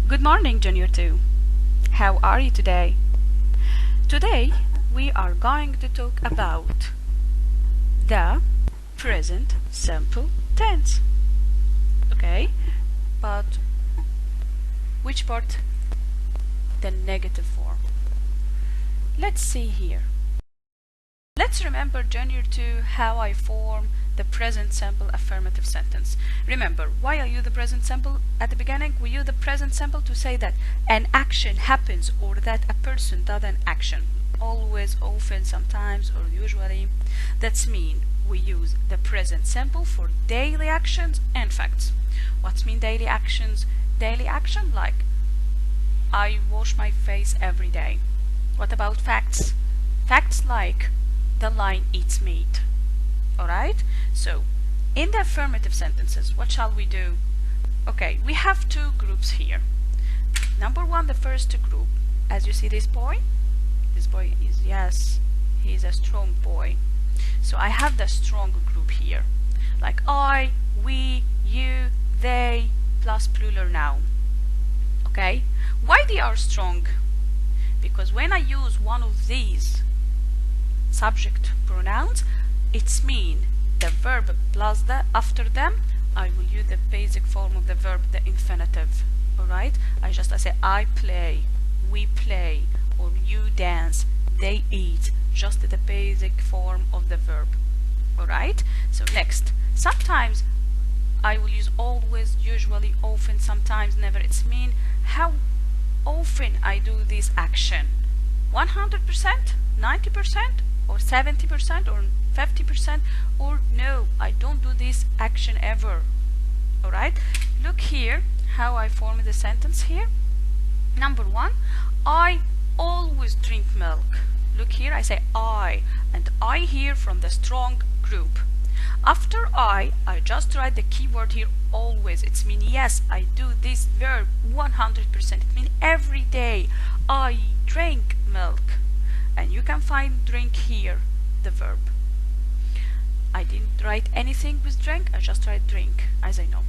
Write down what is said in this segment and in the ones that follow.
Good morning, Junior 2. How are you today? Today we are going to talk about the present simple tense. Okay, but which part? The negative form. Let's see here. Let's remember, Junior 2, how I form the present simple affirmative sentence. Remember, why I use the present simple at the beginning? We use the present simple to say that an action happens or that a person does an action. Always, often, sometimes, or usually. That's mean we use the present simple for daily actions and facts. What's mean daily actions? Daily action like I wash my face every day. What about facts? Facts like the lion eats meat. Alright? So, in the affirmative sentences, what shall we do? Okay, we have two groups here. Number one, the first group. As you see this boy is, yes, he is a strong boy. So I have the strong group here. Like I, we, you, they, plus plural noun. Okay? Why they are strong? Because when I use one of these subject pronouns, it's mean the verb plus the after them I will use the basic form of the verb, the infinitive. Alright? I say I play, we play, or you dance, they eat, just the basic form of the verb. Alright? So next, sometimes I will use always, usually, often, sometimes, never. It's mean how often I do this action. 100%, 90%, or 70%, or 50%, or no, I don't do this action ever. Alright? Look here how I form the sentence here. Number one, I always drink milk. Look here, I say I, and I here from the strong group. After I just write the keyword here, always. It's mean yes, I do this verb 100%. It mean every day I drink milk. And you can find drink here, the verb. I didn't write anything with drink, I just write drink, as I know.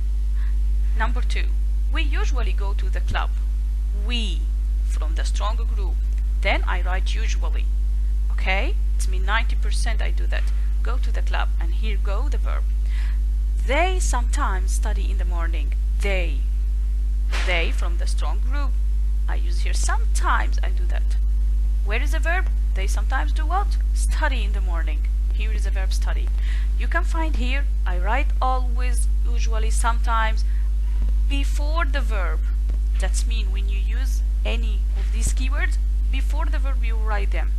Number two, we usually go to the club. We, from the strong group. Then I write usually. Okay? It's mean 90% I do that. Go to the club, and here go the verb. They sometimes study in the morning. They from the strong group. I use here sometimes I do that. Where is the verb? They sometimes do what? Study in the morning. Here is the verb study. You can find here, I write always, usually, sometimes, before the verb. That's mean when you use any of these keywords, before the verb you write them.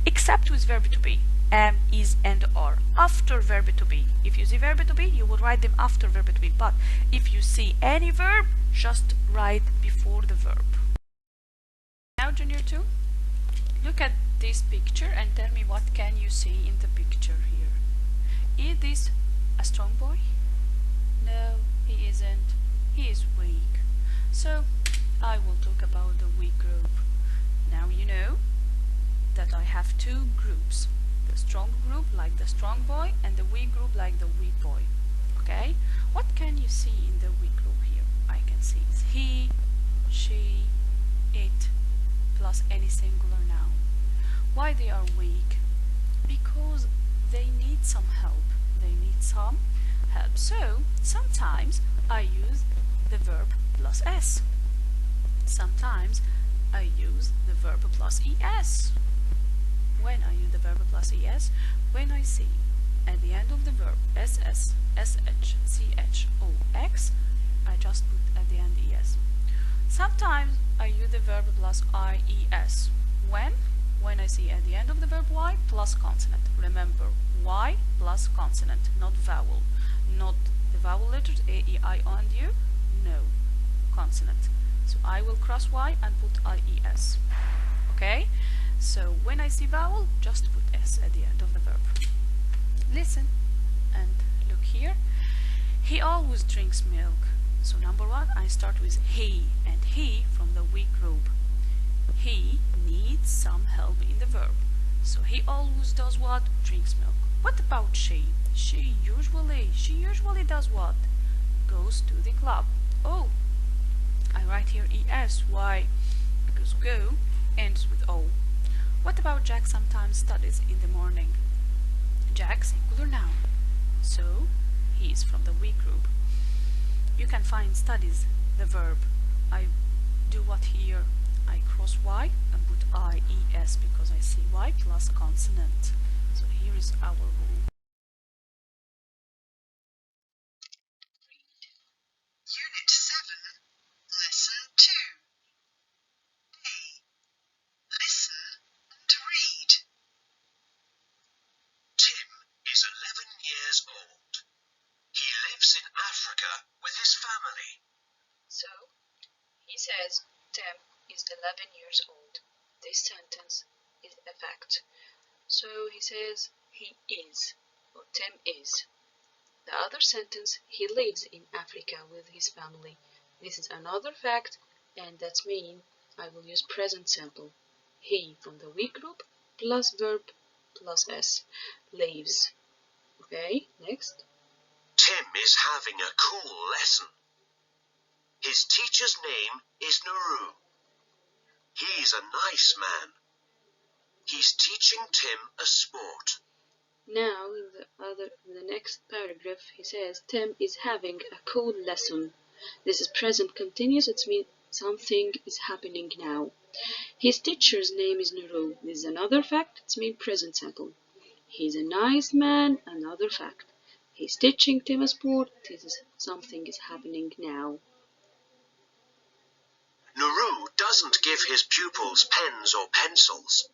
Except with verb to be. Am, is, and are. After verb to be. If you see verb to be, you will write them after verb to be. But if you see any verb, just write before the verb. Now, Junior 2, look at this picture and tell me what can you see in the picture here. Is this a strong boy? No, he isn't. He is weak. So, I will talk about the weak group. Now you know that I have two groups. The strong group like the strong boy and the weak group like the weak boy. Okay? What can you see in the weak group here? I can see it's he, she, it, plus any singular noun. Why they are weak? Because they need some help. They need some help. So, sometimes I use the verb plus s. Sometimes I use the verb plus es. When I use the verb plus es, when I see at the end of the verb ss, sh, ch, ox, I just put at the end es. Sometimes I use the verb plus ies. When I see at the end of the verb y plus consonant. Remember, y plus consonant, not vowel. Not the vowel letters a, e, I, o, and u. No, consonant. So I will cross y and put ies. Okay? So when I see vowel, just put s at the end of the verb. Listen and look here. He always drinks milk. So number one, I start with he, and he from the weak group. He needs some help in the verb. So he always does what? Drinks milk. What about she? She usually does what? Goes to the club. Oh, I write write here es. Why? Because go ends with o. What about Jack sometimes studies in the morning? Jack, singular noun. So he is from the we group. You can find studies, the verb. I do what here? I cross y and put ies because I see y plus consonant. So here is our rule. Unit 7, Lesson 2. A. Listen and read. Tim is 11 years old. He lives in Africa with his family. So, he says Tim is 11 years old. This sentence is a fact. So he says he is, or Tim is. The other sentence, he lives in Africa with his family. This is another fact, and that means I will use present simple. He from the we group plus verb plus s. Lives. Okay, next. Tim is having a cool lesson. His teacher's name is Naru. He's a nice man. He's teaching Tim a sport. Now, in the next paragraph, he says Tim is having a cool lesson. This is present continuous. It means something is happening now. His teacher's name is Nuru. This is another fact. It means present simple. He's a nice man. Another fact. He's teaching Tim a sport. This is something is happening now. Naru doesn't give his pupils pens or pencils.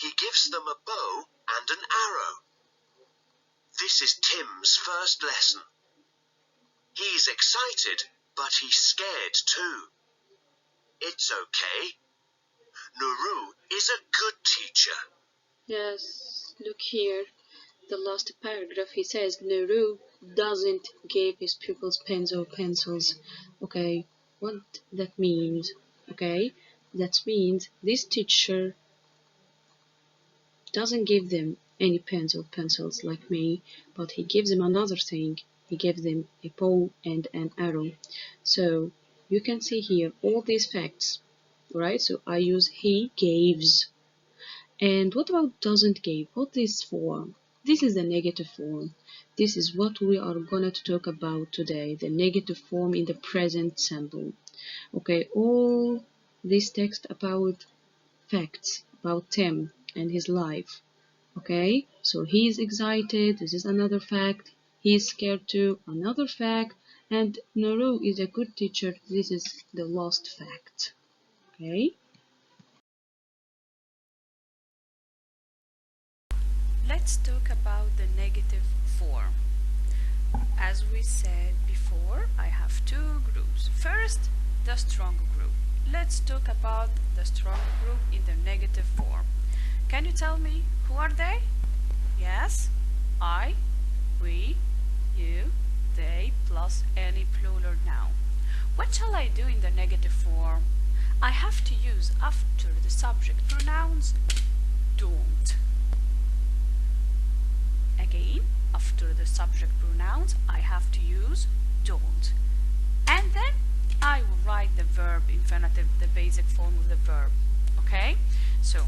He gives them a bow and an arrow. This is Tim's first lesson. He's excited, but he's scared too. It's okay. Naru is a good teacher. Yes, look here. The last paragraph, he says Nuru doesn't give his pupils pens or pencils. Okay, what that means? Okay, that means this teacher doesn't give them any pens or pencils like me, but he gives them another thing. He gives them a bow and an arrow. So you can see here all these facts, right? So I use he gives. And what about doesn't give? What is form? This is the negative form. This is what we are going to talk about today, the negative form in the present simple. Okay, all this text about facts about Tim and his life. Okay, so he is excited. This is another fact. He is scared too. Another fact. And Naru is a good teacher. This is the last fact. Okay. Let's talk about the negative form. As we said before, I have two groups. First, the strong group. Let's talk about the strong group in the negative form. Can you tell me who are they? Yes, I, we, you, they, plus any plural noun. What shall I do in the negative form? I have to use after the subject pronouns don't. Again, after the subject pronouns, I have to use don't. And then I will write the verb infinitive, the basic form of the verb. Okay? So,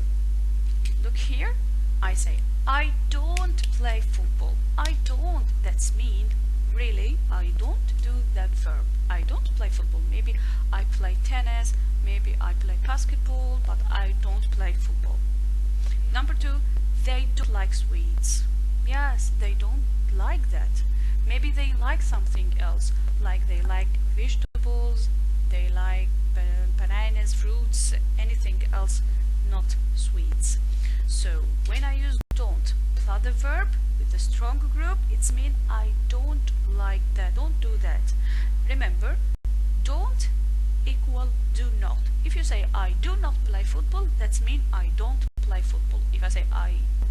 look here. I say, I don't play football. I don't. That's mean, really, I don't do that verb. I don't play football. Maybe I play tennis. Maybe I play basketball, but I don't play football. Number two, they don't like sweets. Yes, they don't like that. Maybe they like something else, like they like vegetables, they like bananas, fruits, anything else, not sweets. So when I use don't plus the verb with the strong group, it's mean I don't like that, don't do that. Remember, don't equal do not. If you say I do not play football, that's mean I don't play football. If I say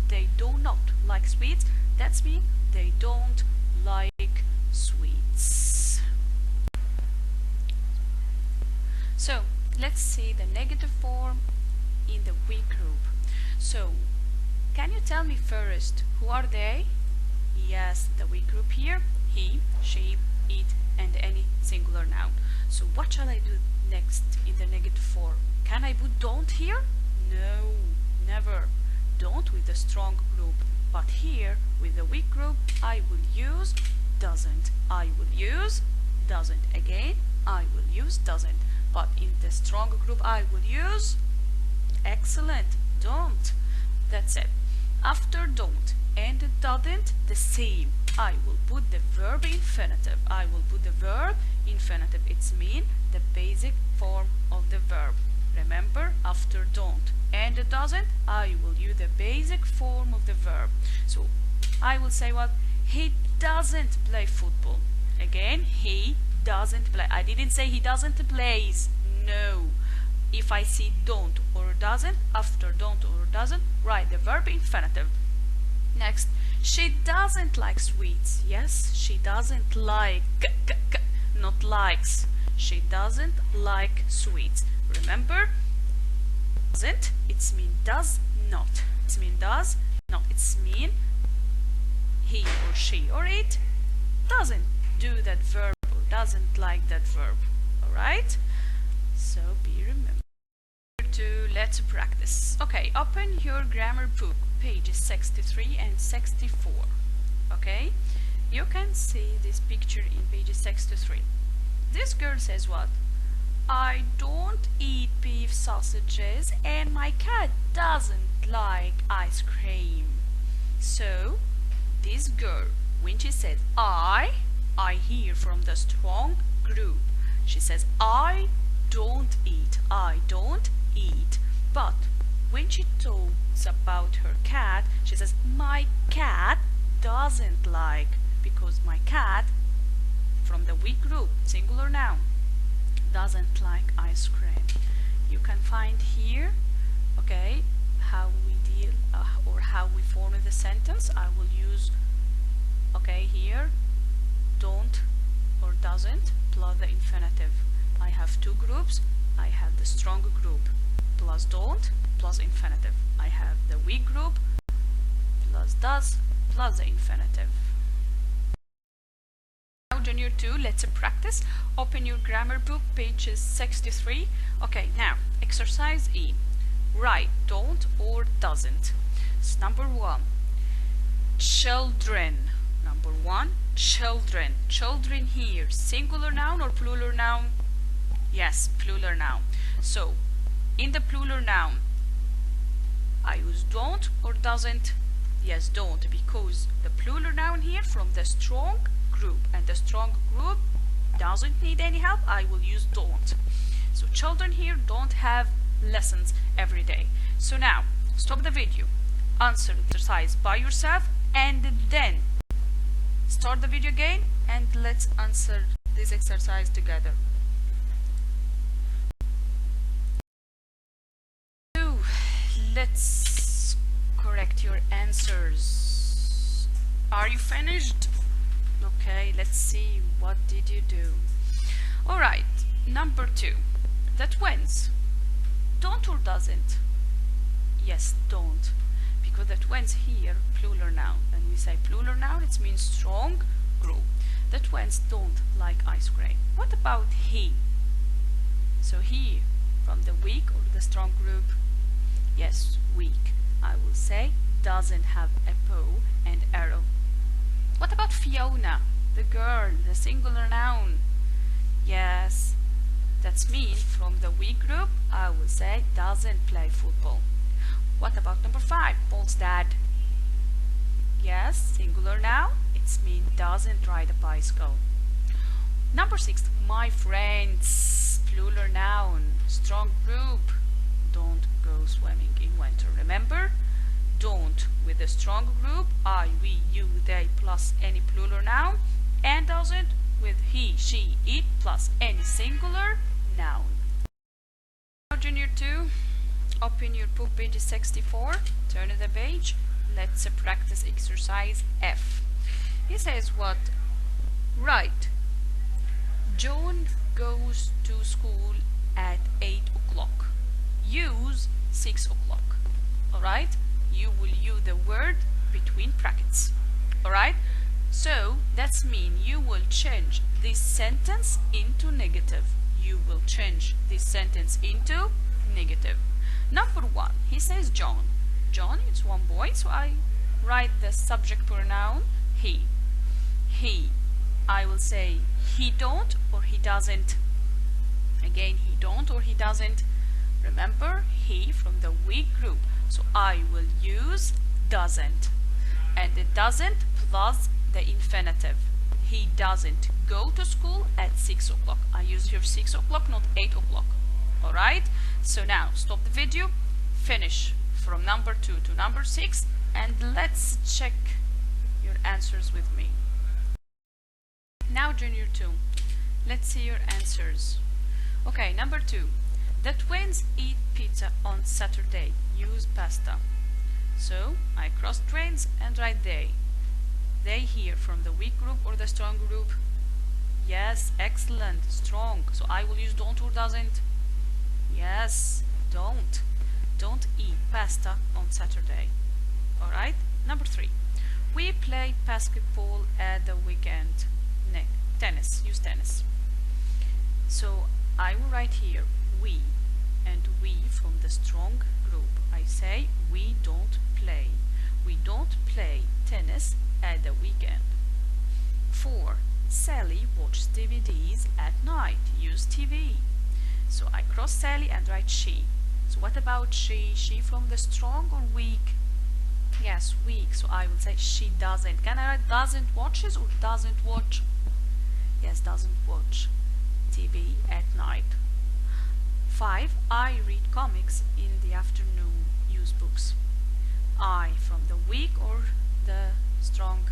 they do not like sweets, that's mean they don't like sweets. So let's see the negative form in the we group. So can you tell me first who are they? Yes, the we group here, he, she, it, and any singular noun. So what shall I do next in the negative form? Can I put don't here? No, never. Don't with the strong group, but here with the weak group I will use doesn't. I will use doesn't. Again, I will use doesn't. But in the strong group I will use excellent, don't. That's it. After don't and doesn't, the same. I will put the verb infinitive. I will put the verb infinitive. It's mean the basic form of the verb. Remember, after don't and doesn't, I will use the basic form of the verb. So I will say what? He doesn't play football. Again, he doesn't play. I didn't say he doesn't plays. No. If I see don't or doesn't, after don't or doesn't, write the verb infinitive. Next, she doesn't like sweets. Yes, she doesn't like, not likes. She doesn't like sweets. Remember, doesn't, it's mean does not. It's mean does not. It's mean he or she or it doesn't do that verb or doesn't like that verb. Alright? So be remembered. Let's practice. Okay, open your grammar book, pages 63 and 64. Okay? You can see this picture in pages 63. This girl says what? I don't eat beef sausages and my cat doesn't like ice cream. So, this girl, when she said I hear from the strong group. She says I don't eat. But when she talks about her cat, she says my cat doesn't like, because my cat, from the weak group, singular noun, doesn't like ice cream. You can find here, okay, how we deal or how we form the sentence. I will use, okay, here don't or doesn't plus the infinitive. I have two groups. I have the strong group plus don't plus infinitive. I have the weak group plus does plus the infinitive. Now Junior 2, let's practice. Open your grammar book, pages 63. Okay, now exercise E. Write don't or doesn't. So number 1, children. Number 1, children. Children here, singular noun or plural noun? Yes, plural noun. So, in the plural noun, I use don't or doesn't? Yes, don't, because the plural noun here from the strong group, and the strong group doesn't need any help, I will use don't. So, children here don't have lessons every day. So now, stop the video, answer the exercise by yourself, and then start the video again, and let's answer this exercise together. Let's correct your answers. Are you finished? Okay, let's see, what did you do? Alright, number 2, the twins. Don't or doesn't? Yes, don't, because the twins here, plural noun, and we say plural noun, it means strong group. The twins don't like ice cream. What about he? So he, from the weak or the strong group? Yes, weak. I will say doesn't have a bow and arrow. What about Fiona, the girl, the singular noun? Yes, that's me. From the weak group, I will say doesn't play football. What about number 5, Paul's dad? Yes, singular noun. It's mean doesn't ride a bicycle. Number 6, my friends, plural noun, strong group. Don't go swimming in winter. Remember, don't with the strong group, I, we, you, they plus any plural noun, and doesn't with he, she, it plus any singular noun. Now Junior 2, open your book, page 64, turn the page, let's practice exercise F. He says what? Write, John goes to school at 8 o'clock. Use 6 o'clock. Alright? You will use the word between brackets. Alright? So, the That means you will change this sentence into negative. You will change this sentence into negative. Number 1, he says John. John is one boy, so I write the subject pronoun he. He. I will say he don't or he doesn't. Again, he don't or he doesn't. Remember, he from the we group. So I will use doesn't. And it doesn't plus the infinitive. He doesn't go to school at 6 o'clock. I use here 6 o'clock, not 8 o'clock. Alright? So now, stop the video, finish from number 2 to number 6, and let's check your answers with me. Now, Junior 2, let's see your answers. Okay, number 2. The twins eat pizza on Saturday. Use pasta. So, I cross twins and write they. They here from the weak group or the strong group? Yes, excellent, strong. So I will use don't or doesn't. Yes, don't. Don't eat pasta on Saturday. Alright? Number 3. We play basketball at the weekend. Tennis. Use tennis. So I will write here we, and we from the strong group. I say we don't play. We don't play tennis at the weekend. 4. Sally watches DVDs at night. Use TV. So I cross Sally and write she. So what about she? She from the strong or weak? Yes, weak. So I will say she doesn't. Can I write doesn't watches or doesn't watch? Yes, doesn't watch TV at night. 5. I read comics in the afternoon. Use books. I from the weak or the strong?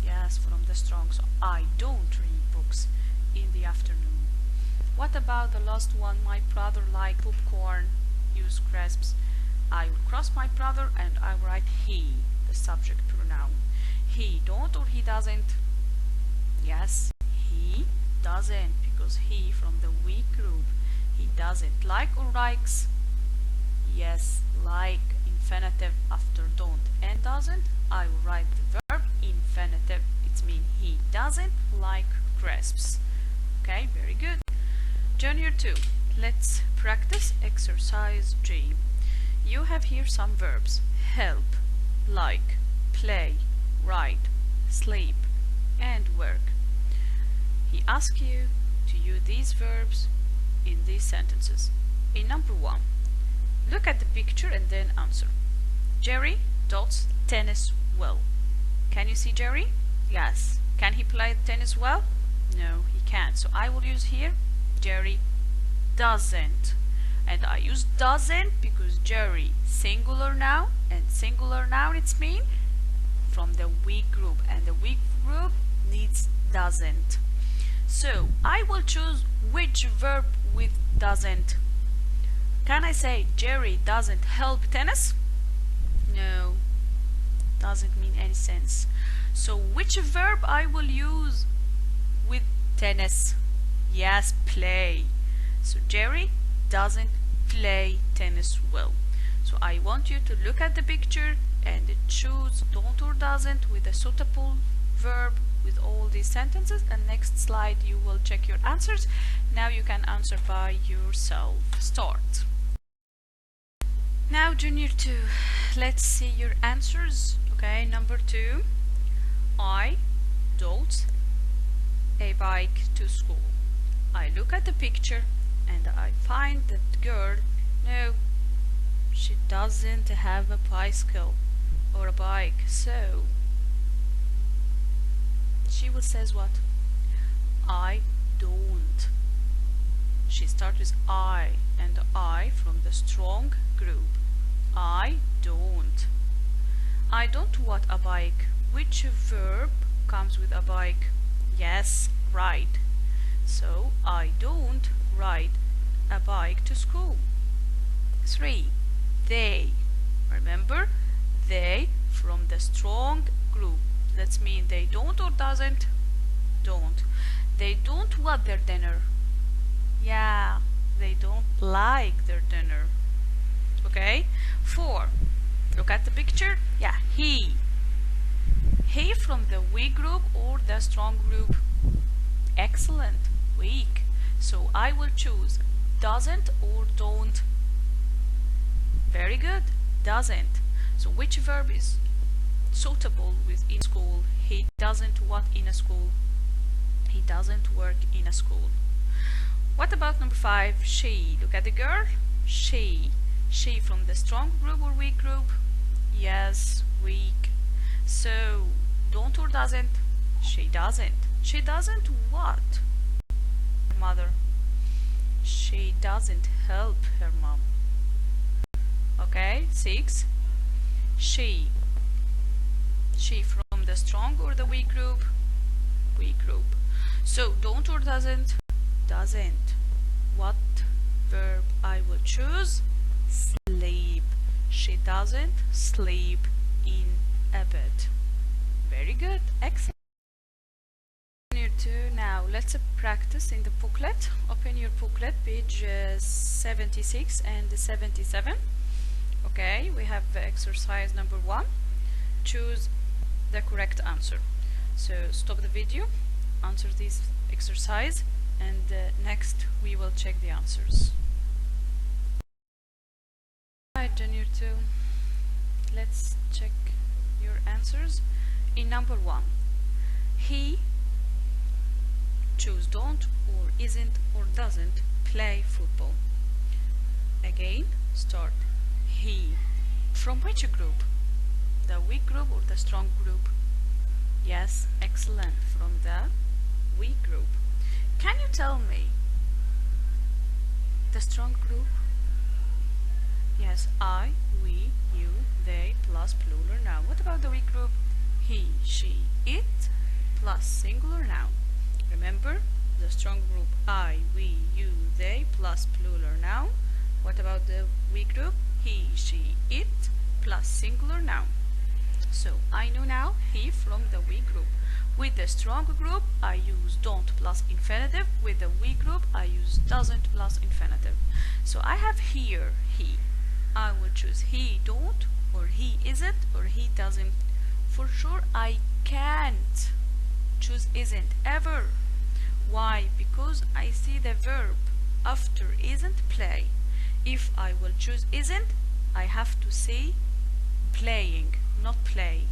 Yes, from the strong. So I don't read books in the afternoon. What about the last one? My brother likes popcorn. Use crisps. I will cross my brother and I will write he, the subject pronoun. He don't or he doesn't? Yes, he doesn't, because he from the weak group. He doesn't like or likes? Yes, like, infinitive after don't and doesn't. I will write the verb infinitive. It means he doesn't like crisps. Okay, very good. Junior 2, let's practice exercise G. You have here some verbs: help, like, play, write, sleep, and work. He asks you to use these verbs in these sentences. In number 1, look at the picture and then answer. Jerry does tennis well. Can you see Jerry? Yes. Can he play tennis well? No, he can't. So I will use here Jerry doesn't. And I use doesn't because Jerry singular noun, and singular noun it's mean from the weak group, and the weak group needs doesn't. So I will choose which verb with doesn't. Can I say Jerry doesn't help tennis? No, doesn't mean any sense. So which verb I will use with tennis? Yes, play. So Jerry doesn't play tennis well. So I want you to look at the picture and choose don't or doesn't with a suitable verb with all these sentences, and next slide you will check your answers. Now you can answer by yourself. Start. Now Junior 2, let's see your answers. Okay, number 2, I don't a bike to school. I look at the picture and I find that girl, no, she doesn't have a bicycle or a bike, so she will says what? I don't. She starts with I, and I from the strong group. I don't. I don't want a bike. Which verb comes with a bike? Yes, ride. So I don't ride a bike to school. 3. They. Remember, they from the strong group. That means they don't or doesn't? Don't. They don't want their dinner. Yeah, they don't like their dinner. Okay? 4. Look at the picture. Yeah, he He from the weak group or the strong group? Excellent, weak. So I will choose doesn't or don't. Very good, doesn't. So which verb is suitable within school? He doesn't what in a school? He doesn't work in a school. What about number 5? She. Look at the girl. She. She from the strong group or weak group? Yes, weak. So don't or doesn't? She doesn't. She doesn't what? Mother. She doesn't help her mom. Okay, 6. She. She from the strong or the weak group? Weak group. So don't or doesn't? Doesn't. What verb I will choose? Sleep. She doesn't sleep in a bed. Very good. Excellent. Year 2. Now let's practice in the booklet. Open your booklet, page 76 and 77. Okay, we have exercise number 1. Choose the correct answer. So stop the video, answer this exercise, and next we will check the answers. Alright, Junior 2, let's check your answers. In number 1, he, choose don't or isn't or doesn't play football. Again, start. He. From which group? The weak group or the strong group? Yes, excellent. From the weak group. Can you tell me the strong group? Yes, I, we, you, they, plus plural noun. What about the weak group? He, she, it, plus singular noun. Remember, the strong group I, we, you, they, plus plural noun. What about the weak group? He, she, it, plus singular noun. So I know now he from the weak group. With the strong group I use don't plus infinitive. With the weak group I use doesn't plus infinitive. So I have here he. I will choose he don't, or he isn't, or he doesn't. For sure I can't choose isn't ever. Why? Because I see the verb after isn't play. If I will choose isn't, I have to say playing, not play.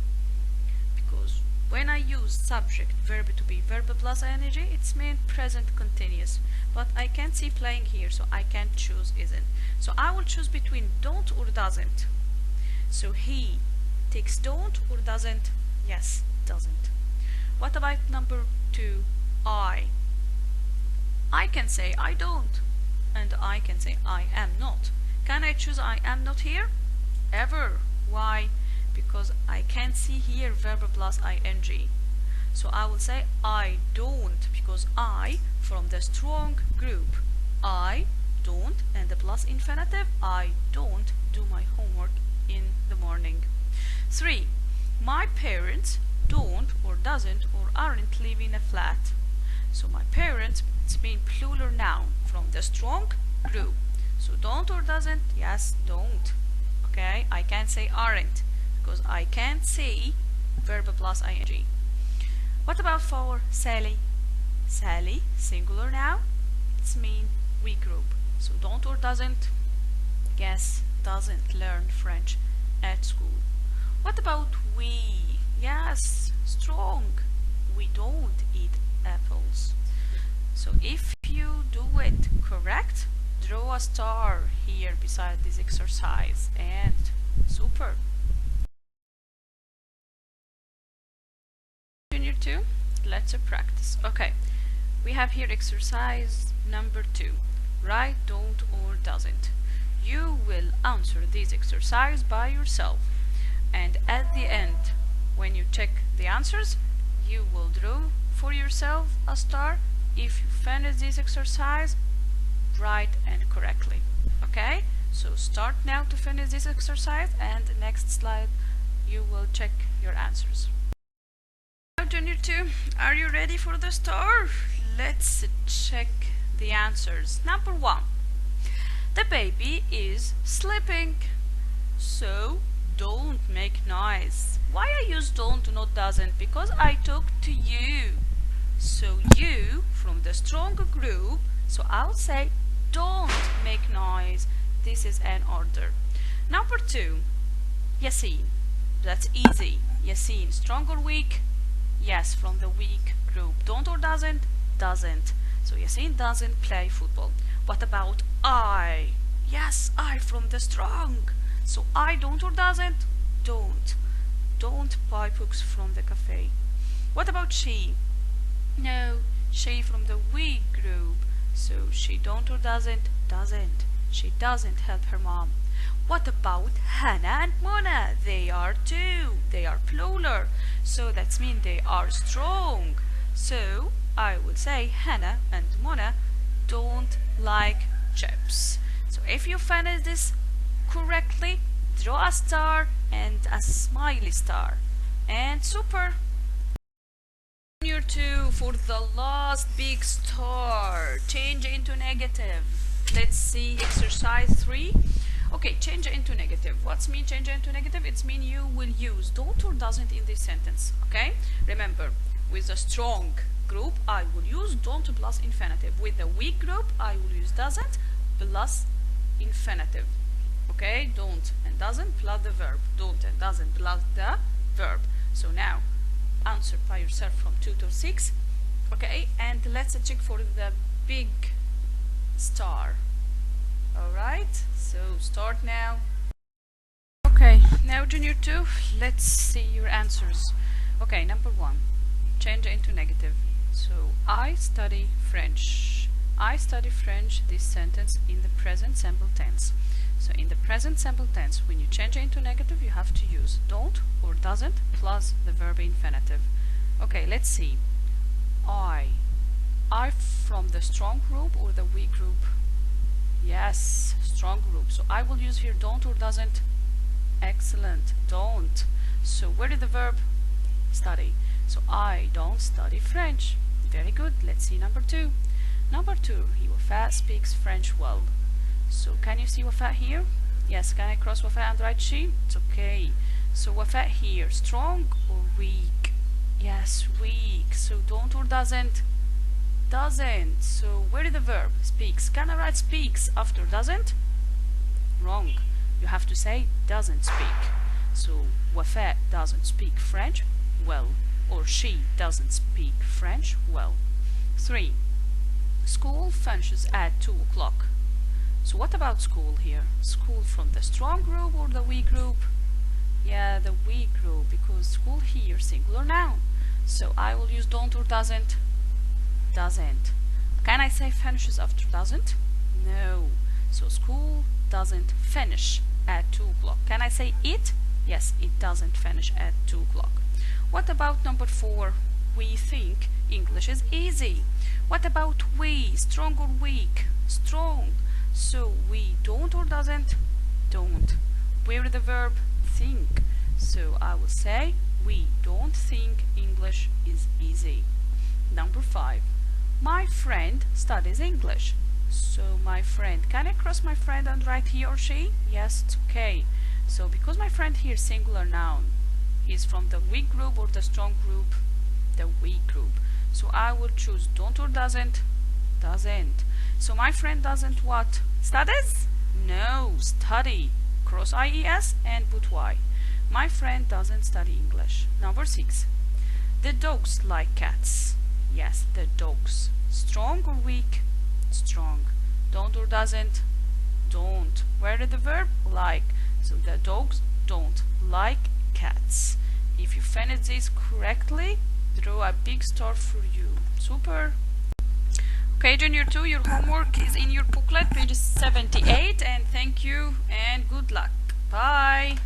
Because when I use subject verb to be verb plus ing, it's meant present continuous. But I can't see playing here, so I can't choose isn't. So I will choose between don't or doesn't. So he takes don't or doesn't? Yes, doesn't. What about number 2? I can say I don't, and I can say I am not. Can I choose I am not here? Ever. Why? Because I can't see here verb plus ing. So I will say I don't, because I from the strong group. I don't, and the plus infinitive, I don't do my homework in the morning. 3. My parents don't or doesn't or aren't living in a flat. So my parents, it's mean plural noun from the strong group. So don't or doesn't? Yes, don't. Okay, I can't say aren't because I can't say verb plus ing. What about for Sally? Sally, singular noun, it's mean we group. So don't or doesn't? Yes, doesn't learn French at school. What about we? Yes, strong. We don't eat apples. So if you do it correct, draw a star here beside this exercise, and super. Junior 2, let's practice. Okay, we have here exercise number 2. Write don't or doesn't. You will answer this exercise by yourself, and at the end, when you check the answers, you will draw for yourself a star if you finish this exercise right and correctly. Okay, so start now to finish this exercise, and next slide you will check your answers. Now Junior 2, are you ready for the star? Let's check the answers. Number 1, the baby is sleeping. So don't make noise. Why I use don't, not doesn't? Because I talk to you. So you from the strong group, so I'll say don't make noise. This is an order. Number 2, Yasin. That's easy. Yasin, strong or weak? Yes, from the weak group. Don't or doesn't? Doesn't. So Yasin doesn't play football. What about I? Yes, I from the strong. So I don't or doesn't? Don't. Don't buy books from the cafe. What about she? No, she from the weak group. So she don't or doesn't? Doesn't. She doesn't help her mom. What about Hannah and Mona? They are two. They are plural. So that means they are strong. So I would say Hannah and Mona don't like chips. So if you finish this correctly, draw a star and a smiley star. And super. Junior 2 for the last big star. Change into negative. Let's see exercise 3. Okay, change into negative. What's mean change into negative? It's mean you will use don't or doesn't in this sentence. Okay? Remember, with the strong group, I will use don't plus infinitive. With the weak group, I will use doesn't plus infinitive. Okay? Don't and doesn't plus the verb. Don't and doesn't plus the verb. So now, answer by yourself from 2 to 6. Okay? And let's check for the big star. Alright? So start now. Okay, now Junior 2, let's see your answers. Okay, number 1, change into negative. So I study French. I study French, this sentence in the present simple tense. So in the present simple tense, when you change it into negative, you have to use don't or doesn't plus the verb infinitive. Okay, let's see. I from the strong group or the weak group? Yes, strong group. So I will use here don't or doesn't. Excellent, don't. So where is the verb? Study. So I don't study French. Very good. Let's see number 2. Number 2, Wafa speaks French well. So can you see Wafa here? Yes, can I cross Wafa and write she? It's okay. So Wafa here, strong or weak? Yes, weak. So don't or doesn't? Doesn't. So where is the verb? Speaks. Can I write speaks after doesn't? Wrong. You have to say doesn't speak. So Wafa doesn't speak French well, or she doesn't speak French well. 3. School finishes at 2 o'clock. So what about school here? School from the strong group or the weak group? Yeah, the weak group, because school here singular noun. So I will use don't or doesn't. Doesn't. Can I say finishes after doesn't? No. So school doesn't finish at 2 o'clock. Can I say it? Yes, it doesn't finish at 2 o'clock. What about number 4? We think English is easy. What about we? Strong or weak? Strong. So we don't or doesn't? Don't. Where is the verb? Think. So I will say we don't think English is easy. Number 5. My friend studies English. So my friend, can I cross my friend and write he or she? Yes, it's okay. So because my friend here is singular noun, he's from the weak group or the strong group? The weak group. So I will choose don't or doesn't? Doesn't. So my friend doesn't what? Studies? No, study. Cross IES and put Y. My friend doesn't study English. Number 6. The dogs like cats. Yes, the dogs. Strong or weak? Strong. Don't or doesn't? Don't. Where is the verb? Like. So the dogs don't like cats. If you finish this correctly, draw a big star for you. Super. Okay, Junior 2, your homework is in your booklet, page 78, and thank you and good luck. Bye.